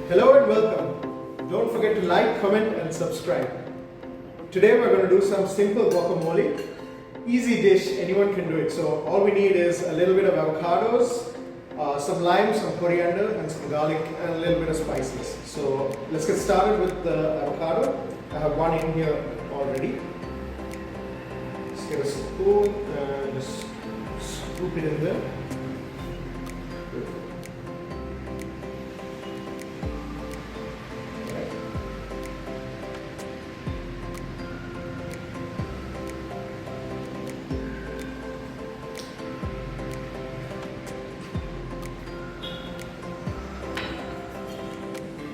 Hello and welcome. Don't forget to like, comment and subscribe. Today we're going to do some simple guacamole. Easy dish, anyone can do it. So all we need is a little bit of avocados, some lime, some coriander and some garlic and a little bit of spices. So let's get started with the avocado. I have one in here already. Let's get a spoon and just scoop it in there.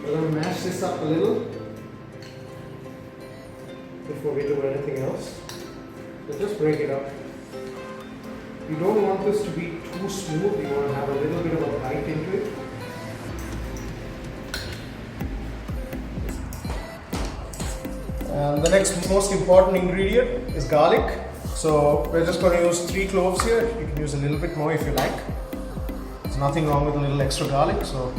We're going to mash this up a little before we do anything else. So just break it up. You don't want this to be too smooth, you want to have a little bit of a bite into it. And the next most important ingredient is garlic. So we're just going to use 3 cloves here. You can use a little bit more if you like. There's nothing wrong with a little extra garlic. So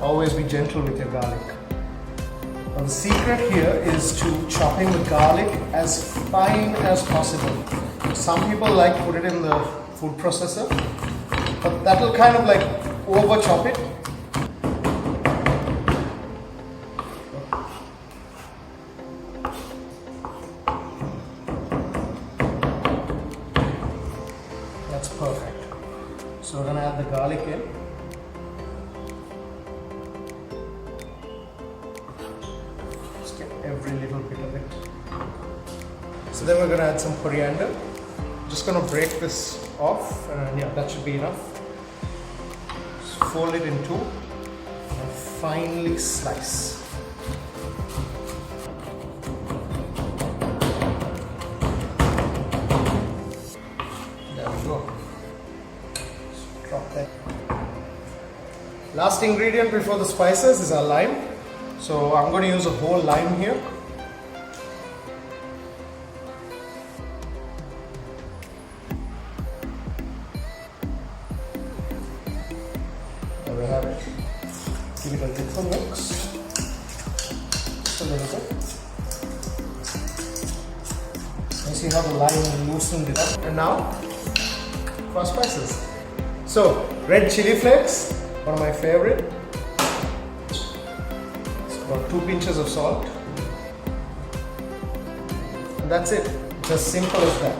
always be gentle with your garlic. Now the secret here is to chopping the garlic as fine as possible. Some people like put it in the food processor, but that will kind of like over chop it. That's perfect. So we're going to add the garlic in. Every little bit of it. So then we're going to add some coriander. Just going to break this off, and yeah, that should be enough. Just fold it in 2 and finely slice. There we go. Just drop that. Last ingredient before the spices is our lime. So I'm going to use a whole lime here. There we have it. Give it a little mix. Just a little bit. You see how the lime loosened it up. And now for spices. So red chili flakes, one of my favorite. About 2 pinches of salt, and that's it. It's as simple as that.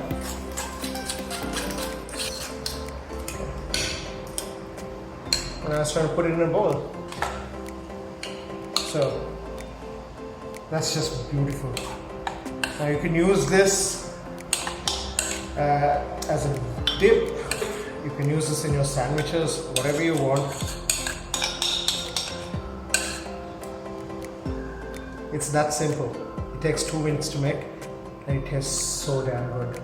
And I was trying to put it in a bowl. So that's just beautiful. Now you can use this as a dip. You can use this in your sandwiches, whatever you want. It's that simple. It takes 2 minutes to make and it tastes so damn good.